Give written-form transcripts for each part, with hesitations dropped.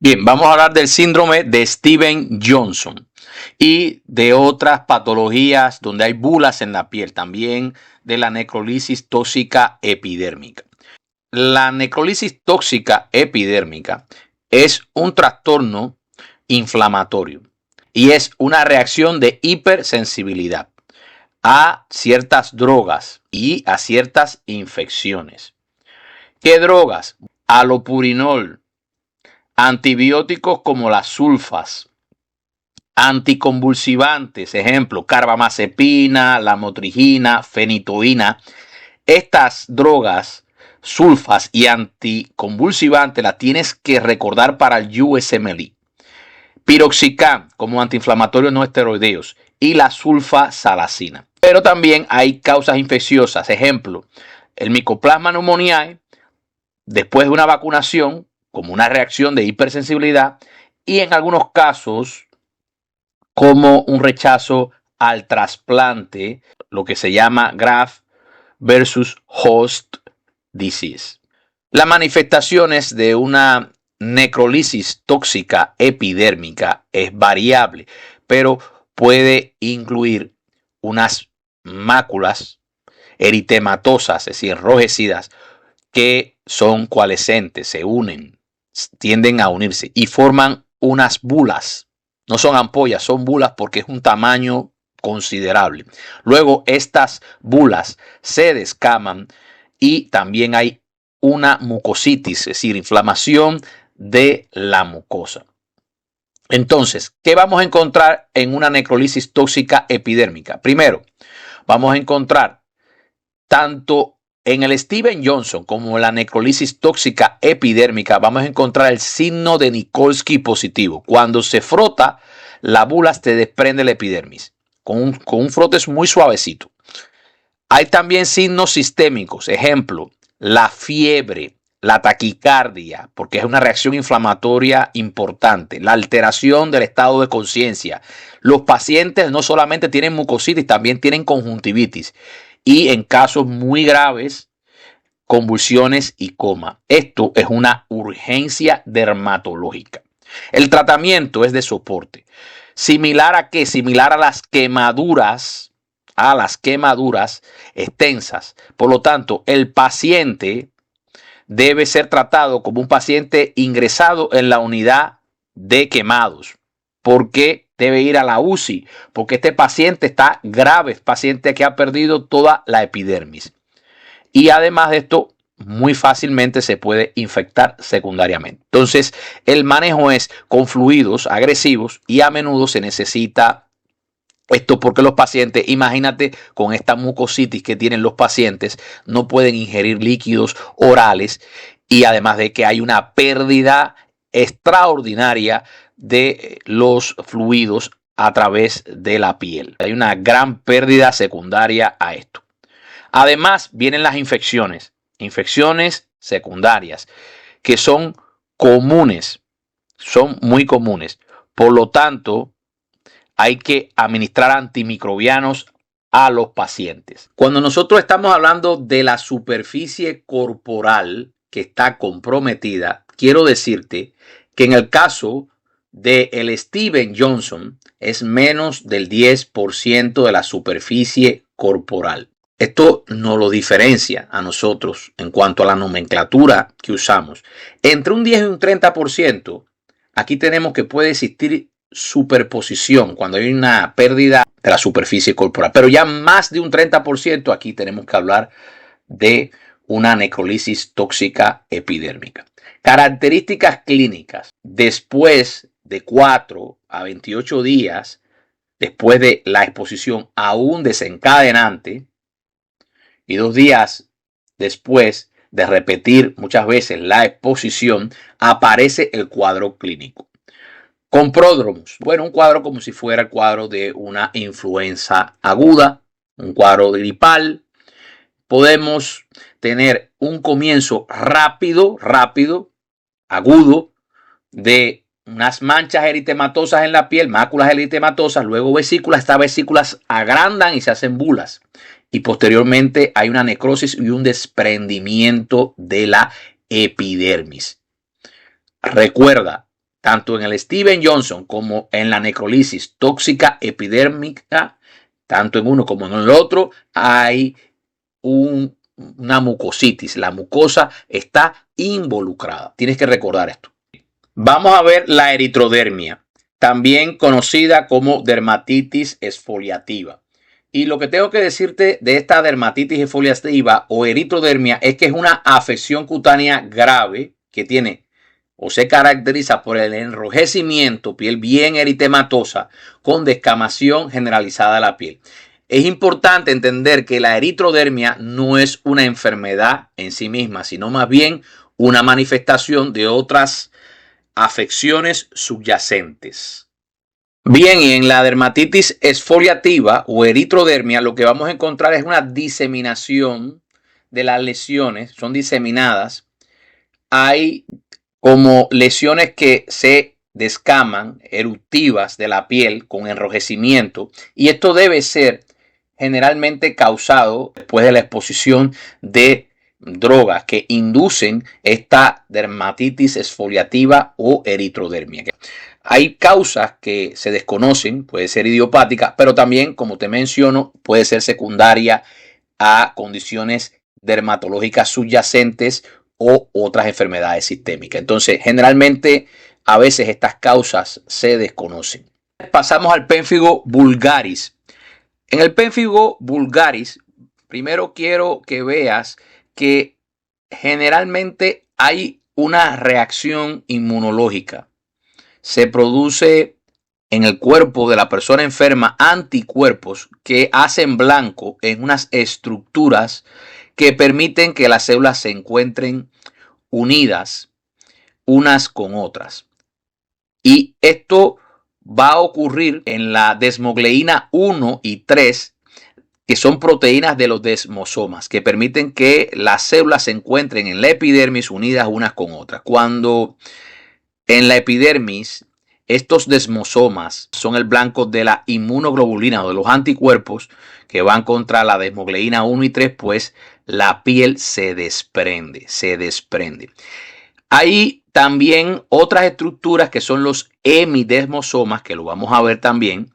Bien, vamos a hablar del síndrome de Steven-Johnson y de otras patologías donde hay bulas en la piel, también de la necrolisis tóxica epidérmica. La necrolisis tóxica epidérmica es un trastorno inflamatorio y es una reacción de hipersensibilidad a ciertas drogas y a ciertas infecciones. ¿Qué drogas? Alopurinol, antibióticos como las sulfas, anticonvulsivantes, ejemplo, carbamazepina, lamotrigina, fenitoína. Estas drogas, sulfas y anticonvulsivantes, las tienes que recordar para el USMLE. Piroxicam como antiinflamatorios no esteroideos y la sulfasalacina. Pero también hay causas infecciosas, ejemplo, el Mycoplasma pneumoniae, después de una vacunación, como una reacción de hipersensibilidad, y en algunos casos como un rechazo al trasplante, lo que se llama graft versus host disease. Las manifestaciones de una necrolisis tóxica epidérmica es variable, pero puede incluir unas máculas eritematosas, es decir, enrojecidas, que son coalescentes, se unen, tienden a unirse y forman unas bulas. No son ampollas, son bulas porque es un tamaño considerable. Luego estas bulas se descaman y también hay una mucositis, es decir, inflamación de la mucosa. Entonces, ¿qué vamos a encontrar en una necrolisis tóxica epidérmica? Primero, vamos a encontrar tanto en el Steven-Johnson como en la necrolisis tóxica epidérmica, vamos a encontrar el signo de Nikolsky positivo. Cuando se frota la bula, se desprende la epidermis con un frote muy suavecito. Hay también signos sistémicos, ejemplo, la fiebre, la taquicardia, porque es una reacción inflamatoria importante, la alteración del estado de conciencia. Los pacientes no solamente tienen mucositis, también tienen conjuntivitis. Y en casos muy graves, convulsiones y coma. Esto es una urgencia dermatológica. El tratamiento es de soporte. ¿Similar a qué? Similar a las quemaduras extensas. Por lo tanto, el paciente debe ser tratado como un paciente ingresado en la unidad de quemados. ¿Por qué debe ir a la UCI? Porque este paciente está grave, es paciente que ha perdido toda la epidermis. Y además de esto, muy fácilmente se puede infectar secundariamente. Entonces, el manejo es con fluidos agresivos y a menudo se necesita esto porque los pacientes, imagínate, con esta mucositis que tienen los pacientes, no pueden ingerir líquidos orales y además de que hay una pérdida extraordinaria de los fluidos a través de la piel. Hay una gran pérdida secundaria a esto. Además, vienen las infecciones secundarias, que son comunes, son muy comunes. Por lo tanto, hay que administrar antimicrobianos a los pacientes. Cuando nosotros estamos hablando de la superficie corporal que está comprometida, quiero decirte que en el caso del Steven-Johnson es menos del 10% de la superficie corporal. Esto nos lo diferencia a nosotros en cuanto a la nomenclatura que usamos. Entre un 10 y un 30%, aquí tenemos que puede existir superposición cuando hay una pérdida de la superficie corporal. Pero ya más de un 30%, aquí tenemos que hablar de una necrolisis tóxica epidérmica. Características clínicas. Después de 4 a 28 días, después de la exposición a un desencadenante, y 2 días después de repetir muchas veces la exposición, aparece el cuadro clínico. Con pródromos, bueno, un cuadro como si fuera el cuadro de una influenza aguda, un cuadro gripal. Podemos tener un comienzo rápido, agudo, de unas manchas eritematosas en la piel, máculas eritematosas, luego vesículas. Estas vesículas agrandan y se hacen bulas. Y posteriormente hay una necrosis y un desprendimiento de la epidermis. Recuerda, tanto en el Steven Johnson como en la necrolisis tóxica epidérmica, tanto en uno como en el otro, hay una mucositis. La mucosa está involucrada. Tienes que recordar esto. Vamos a ver la eritrodermia, también conocida como dermatitis exfoliativa. Y lo que tengo que decirte de esta dermatitis exfoliativa o eritrodermia es que es una afección cutánea grave que tiene o se caracteriza por el enrojecimiento, piel bien eritematosa, con descamación generalizada de la piel. Es importante entender que la eritrodermia no es una enfermedad en sí misma, sino más bien una manifestación de otras afecciones subyacentes. Bien, y en la dermatitis exfoliativa o eritrodermia lo que vamos a encontrar es una diseminación de las lesiones, son diseminadas. Hay como lesiones que se descaman, eruptivas de la piel con enrojecimiento, y esto debe ser generalmente causado después de la exposición de drogas que inducen esta dermatitis exfoliativa o eritrodermia. Hay causas que se desconocen, puede ser idiopática, pero también, como te menciono, puede ser secundaria a condiciones dermatológicas subyacentes o otras enfermedades sistémicas. Entonces, generalmente, a veces estas causas se desconocen. Pasamos al pénfigo vulgaris. En el pénfigo vulgaris, primero quiero que veas que generalmente hay una reacción inmunológica. Se produce en el cuerpo de la persona enferma anticuerpos que hacen blanco en unas estructuras que permiten que las células se encuentren unidas unas con otras. Y esto va a ocurrir en la desmogleína 1 y 3, que son proteínas de los desmosomas, que permiten que las células se encuentren en la epidermis unidas unas con otras. Cuando en la epidermis estos desmosomas son el blanco de la inmunoglobulina o de los anticuerpos que van contra la desmogleína 1 y 3, pues la piel se desprende. Hay también otras estructuras que son los hemidesmosomas, que lo vamos a ver también,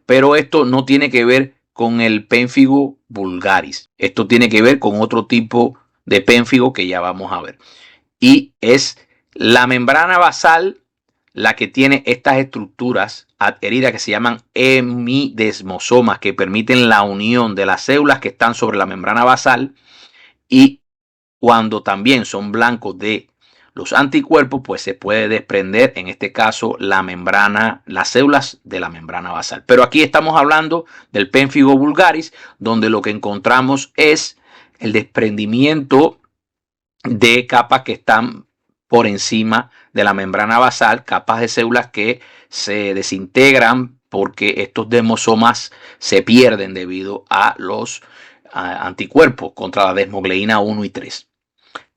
pero esto no tiene que ver con el pénfigo vulgaris. Esto tiene que ver con otro tipo de pénfigo que ya vamos a ver. Y es la membrana basal la que tiene estas estructuras adheridas que se llaman hemidesmosomas, que permiten la unión de las células que están sobre la membrana basal, y cuando también son blancos de los anticuerpos, pues se puede desprender, en este caso, la membrana, las células de la membrana basal. Pero aquí estamos hablando del pénfigo vulgaris, donde lo que encontramos es el desprendimiento de capas que están por encima de la membrana basal, capas de células que se desintegran porque estos desmosomas se pierden debido a los anticuerpos contra la desmogleína 1 y 3.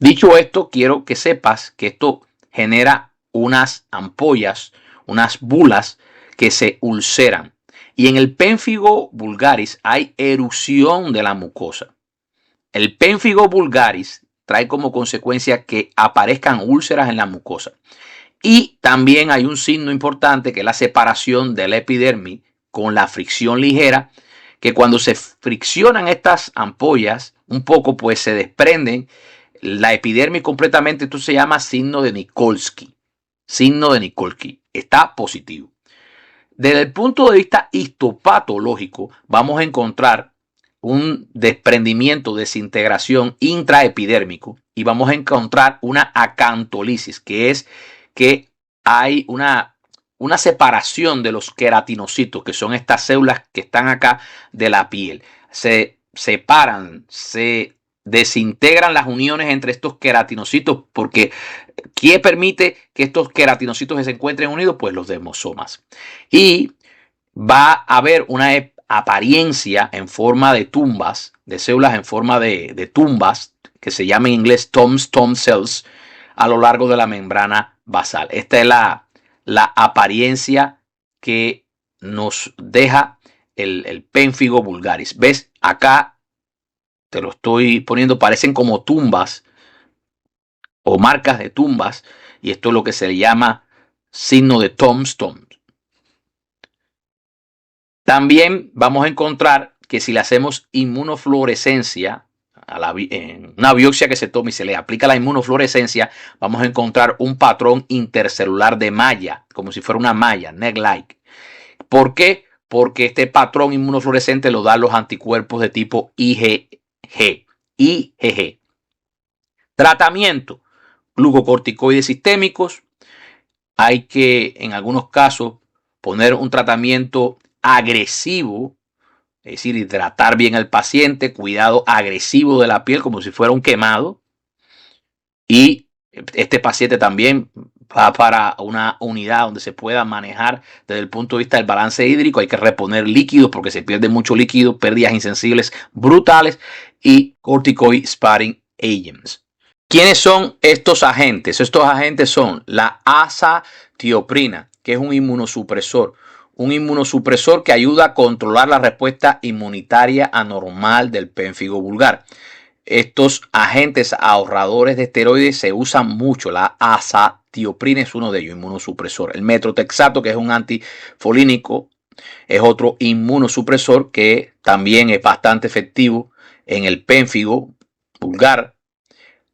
Dicho esto, quiero que sepas que esto genera unas ampollas, unas bulas que se ulceran. Y en el pénfigo vulgaris hay erupción de la mucosa. El pénfigo vulgaris trae como consecuencia que aparezcan úlceras en la mucosa. Y también hay un signo importante que es la separación de la epidermis con la fricción ligera, que cuando se friccionan estas ampollas un poco, pues se desprenden la epidermis completamente. Esto se llama signo de Nikolsky. Signo de Nikolsky. Está positivo. Desde el punto de vista histopatológico, vamos a encontrar un desprendimiento, desintegración intraepidérmico, y vamos a encontrar una acantolisis, que es que hay una separación de los queratinocitos, que son estas células que están acá de la piel. Se separan, se desintegran las uniones entre estos queratinocitos, porque ¿quién permite que estos queratinocitos se encuentren unidos? Pues los desmosomas. Y va a haber una apariencia en forma de tumbas, de células en forma de tumbas, que se llama en inglés tombstone cells, a lo largo de la membrana basal. Esta es la apariencia que nos deja el pénfigo vulgaris. ¿Ves? Acá te lo estoy poniendo, parecen como tumbas o marcas de tumbas, y esto es lo que se le llama signo de tombstone. También vamos a encontrar que si le hacemos inmunofluorescencia, en una biopsia que se toma y se le aplica la inmunofluorescencia, vamos a encontrar un patrón intercelular de malla, como si fuera una malla, neck-like. ¿Por qué? Porque este patrón inmunofluorescente lo dan los anticuerpos de tipo IgG. Tratamiento: glucocorticoides sistémicos. Hay que, en algunos casos, poner un tratamiento agresivo, es decir, hidratar bien al paciente, cuidado agresivo de la piel como si fuera un quemado. Y este paciente también va para una unidad donde se pueda manejar desde el punto de vista del balance hídrico. Hay que reponer líquidos porque se pierde mucho líquido, pérdidas insensibles brutales, y corticoid sparing agents. ¿Quiénes son estos agentes? Estos agentes son la azatioprina, que es un inmunosupresor. Un inmunosupresor que ayuda a controlar la respuesta inmunitaria anormal del pénfigo vulgar. Estos agentes ahorradores de esteroides se usan mucho. La azatioprina es uno de ellos, inmunosupresor. El metrotexato, que es un antifolínico, es otro inmunosupresor que también es bastante efectivo en el pénfigo vulgar.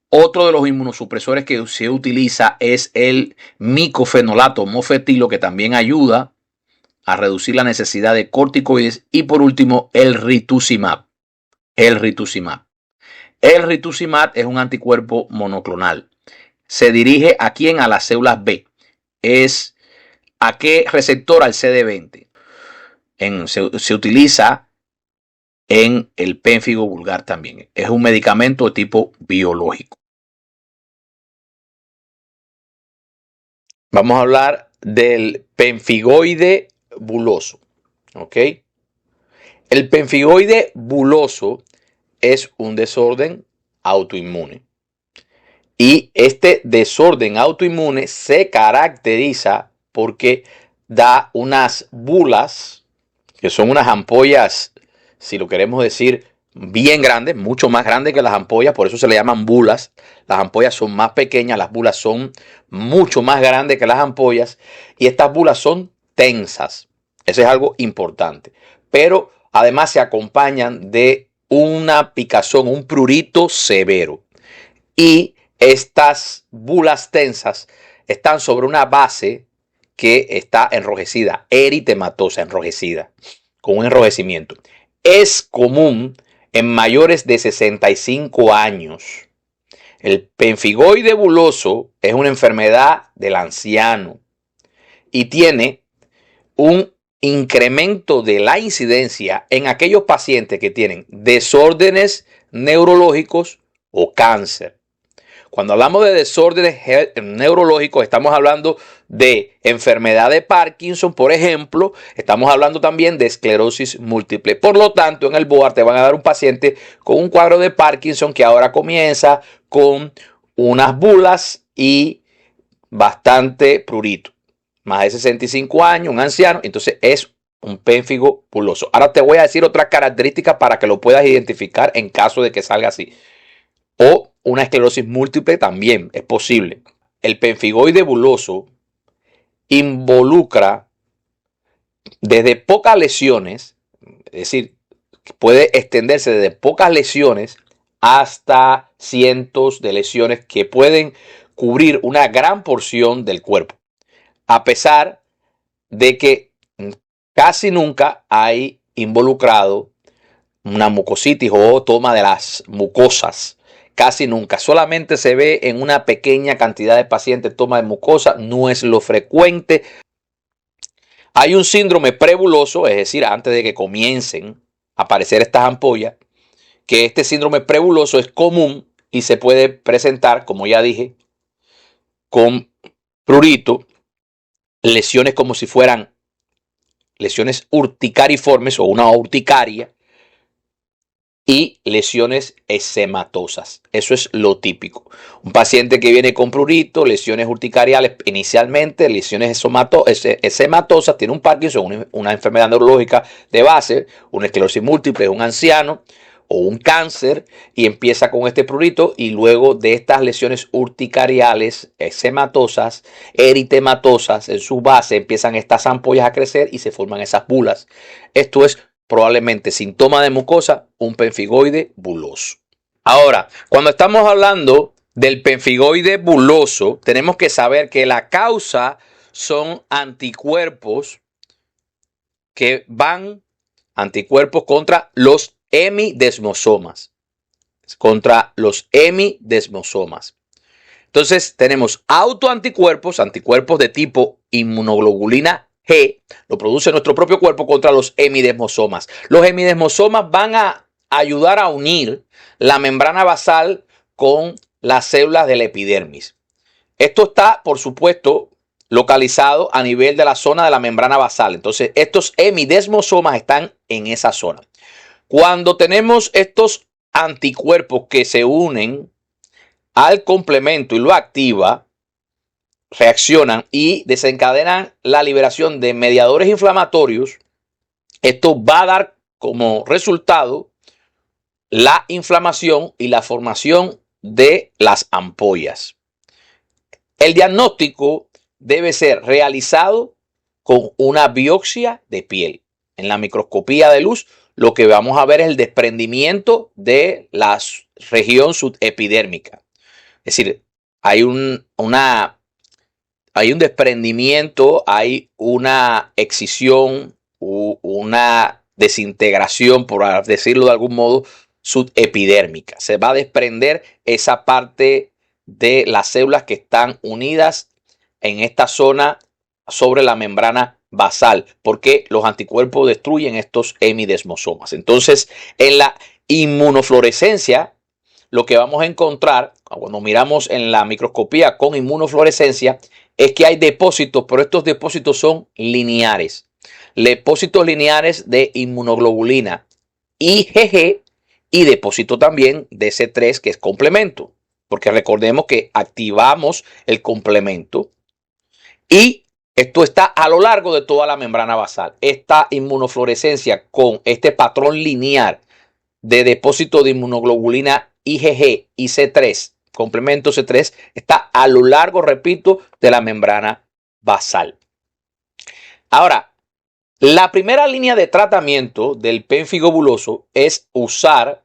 Otro de los inmunosupresores que se utiliza es el micofenolato mofetilo, que también ayuda a reducir la necesidad de corticoides. Y por último, el rituximab. El rituximab es un anticuerpo monoclonal. Se dirige a quién? A las células B. ¿Es a qué receptor? Al CD20. Se utiliza en el pénfigo vulgar también. Es un medicamento de tipo biológico. Vamos a hablar del pemfigoide buloso. ¿Ok? El pemfigoide buloso es un desorden autoinmune. Y este desorden autoinmune se caracteriza porque da unas bulas, que son unas ampollas, si lo queremos decir, bien grandes, mucho más grandes que las ampollas, por eso se le llaman bulas. Las ampollas son más pequeñas, las bulas son mucho más grandes que las ampollas, y estas bulas son tensas. Eso es algo importante. Pero además se acompañan de una picazón, un prurito severo. Y estas bulas tensas están sobre una base que está enrojecida, eritematosa, enrojecida, con un enrojecimiento. Es común en mayores de 65 años. El pemfigoide buloso es una enfermedad del anciano y tiene un incremento de la incidencia en aquellos pacientes que tienen desórdenes neurológicos o cáncer. Cuando hablamos de desórdenes neurológicos, estamos hablando de enfermedad de Parkinson, por ejemplo. Estamos hablando también de esclerosis múltiple. Por lo tanto, en el BOAR te van a dar un paciente con un cuadro de Parkinson que ahora comienza con unas bulas y bastante prurito. Más de 65 años, un anciano. Entonces es un pénfigo buloso. Ahora te voy a decir otras características para que lo puedas identificar en caso de que salga así. O una esclerosis múltiple también es posible. El pemfigoide buloso involucra desde pocas lesiones, es decir, puede extenderse desde pocas lesiones hasta cientos de lesiones que pueden cubrir una gran porción del cuerpo, a pesar de que casi nunca hay involucrado una mucositis o toma de las mucosas. Casi nunca, solamente se ve en una pequeña cantidad de pacientes toma de mucosa, no es lo frecuente. Hay un síndrome prebuloso, es decir, antes de que comiencen a aparecer estas ampollas, que este síndrome prebuloso es común y se puede presentar, como ya dije, con prurito, lesiones como si fueran lesiones urticariformes o una urticaria, y lesiones eczematosas. Eso es lo típico. Un paciente que viene con prurito, lesiones urticariales inicialmente, lesiones eczematosas, tiene un Parkinson, una enfermedad neurológica de base, una esclerosis múltiple, un anciano, o un cáncer y empieza con este prurito y luego de estas lesiones urticariales, eczematosas, eritematosas, en su base empiezan estas ampollas a crecer y se forman esas bulas. Esto es probablemente síntoma de mucosa, un pemfigoide buloso. Ahora, cuando estamos hablando del pemfigoide buloso, tenemos que saber que la causa son anticuerpos que van, anticuerpos contra los hemidesmosomas. Contra los hemidesmosomas. Entonces tenemos autoanticuerpos, anticuerpos de tipo inmunoglobulina G, lo produce nuestro propio cuerpo contra los hemidesmosomas. Los hemidesmosomas van a ayudar a unir la membrana basal con las células de la epidermis. Esto está, por supuesto, localizado a nivel de la zona de la membrana basal. Entonces, estos hemidesmosomas están en esa zona. Cuando tenemos estos anticuerpos que se unen al complemento y lo activa, reaccionan y desencadenan la liberación de mediadores inflamatorios, esto va a dar como resultado la inflamación y la formación de las ampollas. El diagnóstico debe ser realizado con una biopsia de piel. En la microscopía de luz, lo que vamos a ver es el desprendimiento de la región subepidérmica. Es decir, hay un desprendimiento, hay una excisión, una desintegración, por decirlo de algún modo, subepidérmica. Se va a desprender esa parte de las células que están unidas en esta zona sobre la membrana basal, porque los anticuerpos destruyen estos hemidesmosomas. Entonces, en la inmunofluorescencia, lo que vamos a encontrar cuando miramos en la microscopía con inmunofluorescencia es que hay depósitos, pero estos depósitos son lineares. Depósitos lineares de inmunoglobulina IgG y depósito también de C3, que es complemento. Porque recordemos que activamos el complemento y esto está a lo largo de toda la membrana basal. Esta inmunofluorescencia con este patrón lineal de depósito de inmunoglobulina IgG y C3, complemento C3, está a lo largo, repito, de la membrana basal. Ahora, la primera línea de tratamiento del pemfigo buloso es usar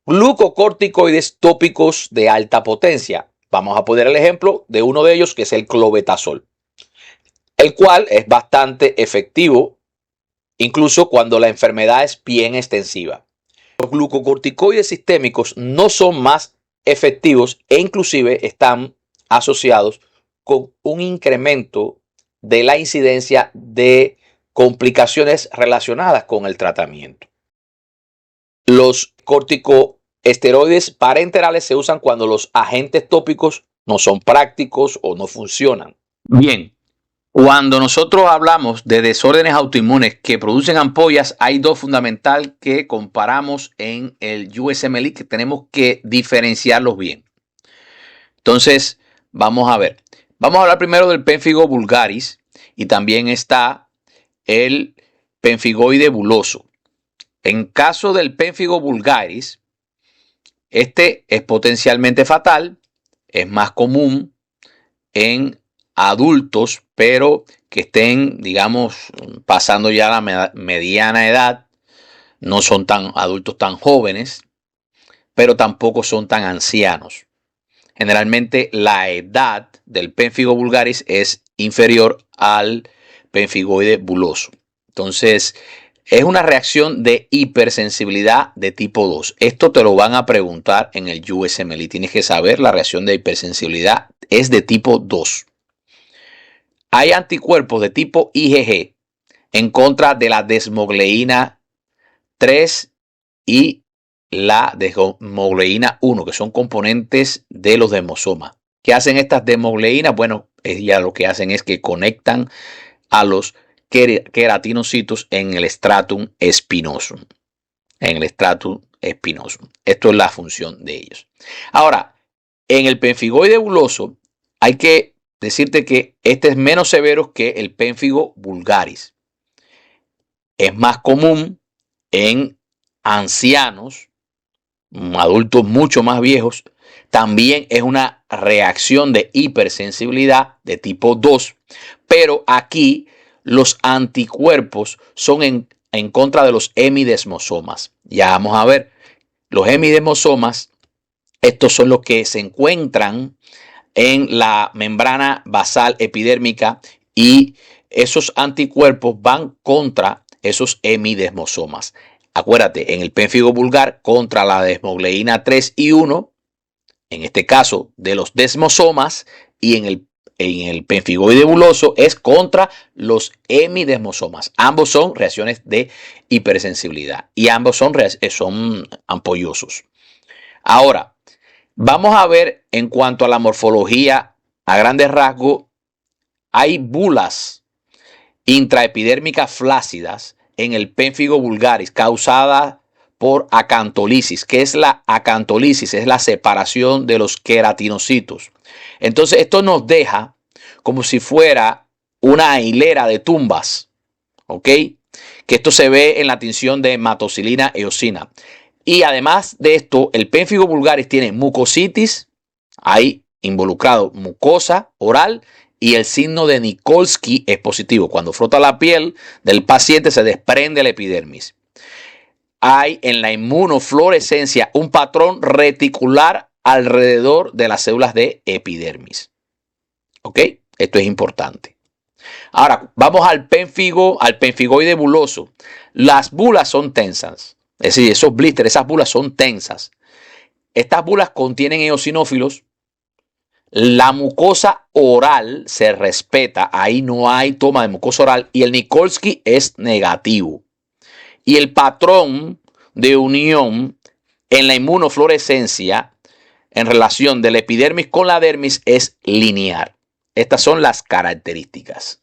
glucocorticoides tópicos de alta potencia. Vamos a poner el ejemplo de uno de ellos, que es el clobetasol, el cual es bastante efectivo, incluso cuando la enfermedad es bien extensiva. Los glucocorticoides sistémicos no son más efectivos e inclusive están asociados con un incremento de la incidencia de complicaciones relacionadas con el tratamiento. Los corticoesteroides parenterales se usan cuando los agentes tópicos no son prácticos o no funcionan. Bien. Cuando nosotros hablamos de desórdenes autoinmunes que producen ampollas, hay dos fundamentales que comparamos en el USMLE que tenemos que diferenciarlos bien. Entonces, vamos a ver. Vamos a hablar primero del pemfigo vulgaris y también está el pemfigoide buloso. En caso del pemfigo vulgaris, este es potencialmente fatal, es más común en adultos, pero que estén, digamos, pasando ya la mediana edad, no son tan adultos tan jóvenes, pero tampoco son tan ancianos. Generalmente la edad del pemfigo vulgaris es inferior al pemfigoide buloso. Entonces, es una reacción de hipersensibilidad de tipo 2. Esto te lo van a preguntar en el USMLE. Tienes que saber, la reacción de hipersensibilidad es de tipo 2. Hay anticuerpos de tipo IgG en contra de la desmogleína 3 y la desmogleína 1, que son componentes de los desmosomas. ¿Qué hacen estas desmogleínas? Bueno, ya lo que hacen es que conectan a los queratinocitos en el stratum spinosum. En el stratum spinosum. Esto es la función de ellos. Ahora, en el pemfigoide buloso hay que decirte que este es menos severo que el pemfigo vulgaris. Es más común en ancianos adultos mucho más viejos, también es una reacción de hipersensibilidad de tipo 2. Pero aquí los anticuerpos son en contra de los hemidesmosomas. Ya vamos a ver, los hemidesmosomas, estos son los que se encuentran en la membrana basal epidérmica y esos anticuerpos van contra esos hemidesmosomas. Acuérdate, en el pénfigo vulgar contra la desmogleína 3 y 1, en este caso de los desmosomas, y en el penfigoide buloso es contra los hemidesmosomas. Ambos son reacciones de hipersensibilidad y ambos son ampollosos. Ahora, vamos a ver en cuanto a la morfología a grandes rasgos. Hay bulas intraepidérmicas flácidas en el pénfigo vulgaris causadas por acantolisis. ¿Qué es la acantolisis? Es la separación de los queratinocitos. Entonces esto nos deja como si fuera una hilera de tumbas, ¿ok? Que esto se ve en la tinción de hematocilina eosina. Y además de esto, el pénfigo vulgaris tiene mucositis, ahí involucrado mucosa oral, y el signo de Nikolsky es positivo. Cuando frota la piel del paciente se desprende la epidermis. Hay en la inmunofluorescencia un patrón reticular alrededor de las células de epidermis. ¿Ok? Esto es importante. Ahora, vamos al penfigoide buloso. Las bulas son tensas. Es decir, esos blisters, esas bulas son tensas. Estas bulas contienen eosinófilos. La mucosa oral se respeta. Ahí no hay toma de mucosa oral. Y el Nikolsky es negativo. Y el patrón de unión en la inmunofluorescencia en relación de la epidermis con la dermis es lineal. Estas son las características.